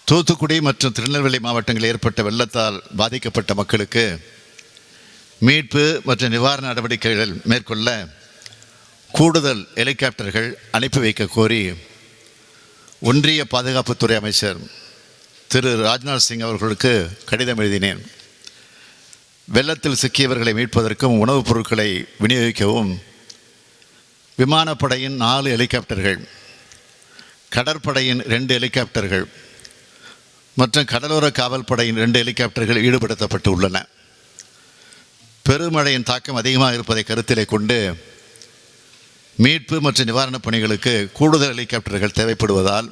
தூத்துக்குடி மற்றும் திருநெல்வேலி மாவட்டங்களில் ஏற்பட்ட வெள்ளத்தால் பாதிக்கப்பட்ட மக்களுக்கு மீட்பு மற்றும் நிவாரண நடவடிக்கைகள் மேற்கொள்ள கூடுதல் ஹெலிகாப்டர்கள் அனுப்பி வைக்க கோரி ஒன்றிய பாதுகாப்புத்துறை அமைச்சர் திரு ராஜ்நாத் சிங் அவர்களுக்கு கடிதம் எழுதினேன். வெள்ளத்தில் சிக்கியவர்களை மீட்பதற்கும் உணவுப் பொருட்களை விநியோகிக்கவும் விமானப்படையின் 4 ஹெலிகாப்டர்கள், கடற்படையின் 2 ஹெலிகாப்டர்கள் மற்றும் கடலோர காவல் படையின் 2 ஹெலிகாப்டர்கள் ஈடுபடுத்தப்பட்டு உள்ளன. பெருமழையின் தாக்கம் அதிகமாக இருப்பதை கருத்திலே கொண்டு மீட்பு மற்றும் நிவாரணப் பணிகளுக்கு கூடுதல் ஹெலிகாப்டர்கள் தேவைப்படுவதால்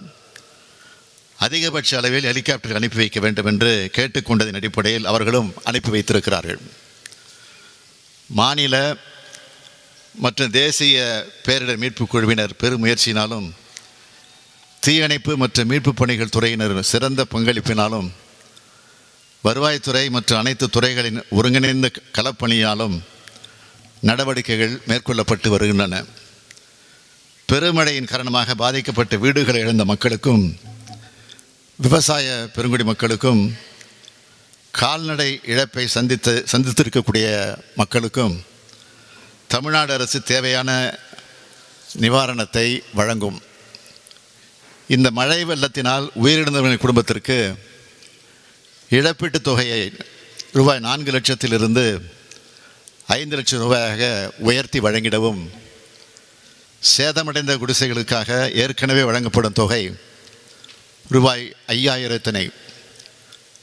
அதிகபட்ச அளவில் ஹெலிகாப்டர்கள் அனுப்பி வைக்க வேண்டும் என்று கேட்டுக்கொண்டதின் அடிப்படையில் அவர்களும் அனுப்பி வைத்திருக்கிறார்கள். மாநில மற்றும் தேசிய பேரிடர் மீட்பு குழுவினர் பெரும் முயற்சியினாலும் தீயணைப்பு மற்றும் மீட்பு பணிகள் துறையினர் சிறந்த பங்களிப்பினாலும் வருவாய்த்துறை மற்றும் அனைத்து துறைகளின் ஒருங்கிணைந்த களப்பணியாலும் நடவடிக்கைகள் மேற்கொள்ளப்பட்டு வருகின்றன. பெருமழையின் காரணமாக பாதிக்கப்பட்ட வீடுகளை இழந்த மக்களுக்கும் விவசாய பெருங்குடி மக்களுக்கும் கால்நடை இழப்பை சந்தித்திருக்கக்கூடிய மக்களுக்கும் தமிழ்நாடு அரசு தேவையான நிவாரணத்தை வழங்கும். இந்த மழை வெள்ளத்தினால் உயிரிழந்தவர்களின் குடும்பத்திற்கு இழப்பீட்டுத் தொகையை ரூபாய் 4 லட்சத்திலிருந்து 5 லட்சம் ரூபாயாக உயர்த்தி வழங்கிடவும், சேதமடைந்த குடிசைகளுக்காக ஏற்கனவே வழங்கப்படும் தொகை ரூபாய் 5,000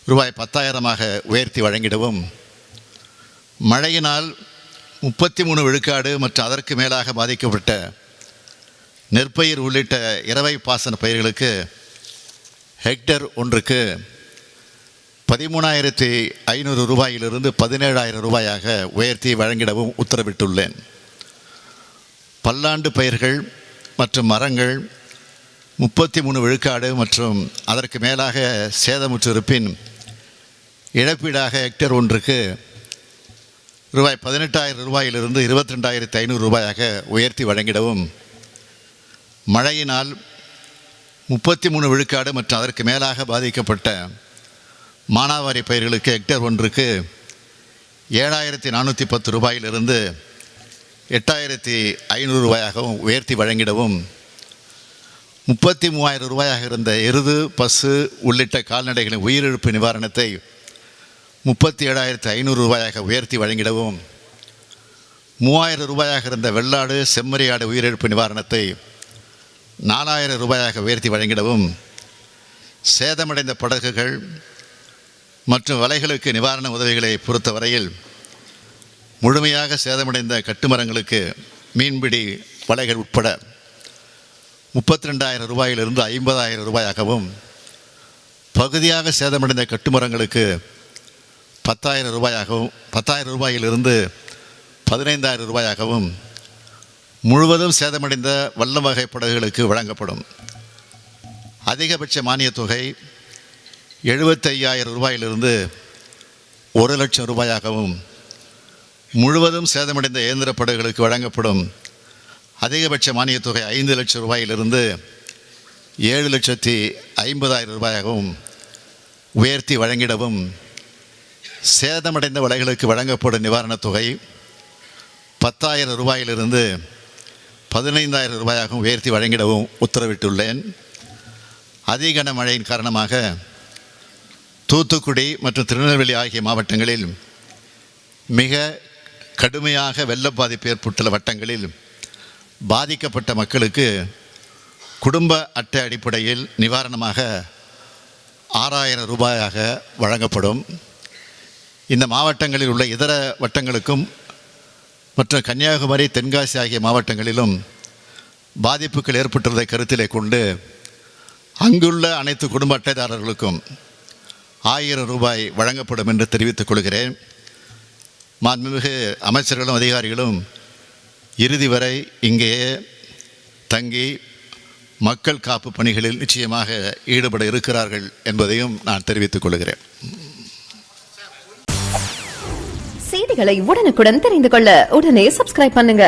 ரூபாய் 10,000 உயர்த்தி வழங்கிடவும், மழையினால் 33 விழுக்காடு மற்றும் அதற்கு மேலாக பாதிக்கப்பட்ட நெற்பயிர் உள்ளிட்ட இரவை பாசன பயிர்களுக்கு ஹெக்டேர் ஒன்றுக்கு 13,500 ரூபாயிலிருந்து 17,000 ரூபாயாக உயர்த்தி வழங்கிடவும் உத்தரவிட்டுள்ளேன். பல்லாண்டு பயிர்கள் மற்றும் மரங்கள் 33 விழுக்காடு மற்றும் அதற்கு மேலாக சேதமுற்றிருப்பின் இழப்பீடாக ஹெக்டேர் ஒன்றுக்கு ரூபாய் 18,000 ரூபாயிலிருந்து 22,500 ரூபாயாக உயர்த்தி வழங்கிடவும், மழையினால் 33 விழுக்காடு மற்றும் அதற்கு மேலாக பாதிக்கப்பட்ட மானாவாரி பயிர்களுக்கு ஹெக்டேர் ஒன்றுக்கு 7,410 ரூபாயிலிருந்து 8,500 ரூபாயாகவும் உயர்த்தி வழங்கிடவும், 33,000 ரூபாயாக இருந்த எருது, பசு உள்ளிட்ட கால்நடைகளின் உயிரிழப்பு நிவாரணத்தை 37,500 ரூபாயாக உயர்த்தி வழங்கிடவும், 3,000 ரூபாயாக இருந்த வெள்ளாடு, செம்மறியாடு உயிரிழப்பு நிவாரணத்தை 4,000 ரூபாயாக உயர்த்தி வழங்கிடவும், சேதமடைந்த படகுகள் மற்றும் வலைகளுக்கு நிவாரண உதவிகளை பொறுத்தவரையில் முழுமையாக சேதமடைந்த கட்டுமரங்களுக்கு மீன்பிடி வலைகள் உட்பட 32,000 ரூபாயிலிருந்து 50,000 ரூபாயாகவும், பகுதியாக சேதமடைந்த கட்டுமரங்களுக்கு 10,000 ரூபாயாகவும் 10,000 ரூபாயிலிருந்து 15,000 ரூபாயாகவும், முழுவதும் சேதமடைந்த வல்லம் வகை படகுகளுக்கு வழங்கப்படும். அதிகபட்ச மானியத் தொகை 75,000 ரூபாயிலிருந்து 1 லட்சம் ரூபாயாகவும், முழுவதும் சேதமடைந்த இயந்திர படகுகளுக்கு வழங்கப்படும் அதிகபட்ச மானியத் தொகை 5 லட்சம் ரூபாயிலிருந்து 7,50,000 ரூபாயாகவும் உயர்த்தி வழங்கிடவும், சேதமடைந்த வலைகளுக்கு வழங்கப்படும் நிவாரணத் தொகை 10,000 ரூபாயிலிருந்து 15,000 ரூபாயாகவும் உயர்த்தி வழங்கிடவும் உத்தரவிட்டுள்ளேன். அதிகன மழையின் காரணமாக தூத்துக்குடி மற்றும் திருநெல்வேலி ஆகிய மாவட்டங்களில் மிக கடுமையாக வெள்ள பாதிப்பு ஏற்பட்டுள்ள வட்டங்களில் பாதிக்கப்பட்ட மக்களுக்கு குடும்ப அட்டை அடிப்படையில் நிவாரணமாக 6,000 ரூபாயாக வழங்கப்படும். இந்த மாவட்டங்களில் உள்ள இதர வட்டங்களுக்கும் மற்றும் கன்னியாகுமரி, தென்காசி ஆகிய மாவட்டங்களிலும் பாதிப்புகள் ஏற்பட்டுள்ளதை கருத்திலே கொண்டு அங்குள்ள அனைத்து குடும்ப அட்டைதாரர்களுக்கும் 1,000 ரூபாய் வழங்கப்படும் என்று தெரிவித்துக் கொள்கிறேன். மாண்புமிகு அமைச்சர்களும் அதிகாரிகளும் இறுதி வரை இங்கேயே தங்கி மக்கள் காப்பு பணிகளில் நிச்சயமாக ஈடுபட இருக்கிறார்கள் என்பதையும் நான் தெரிவித்துக் கொள்கிறேன். செய்திகளை உடனுக்குடன் தெரிந்து கொள்ள உடனே சப்ஸ்கிரைப் பண்ணுங்க.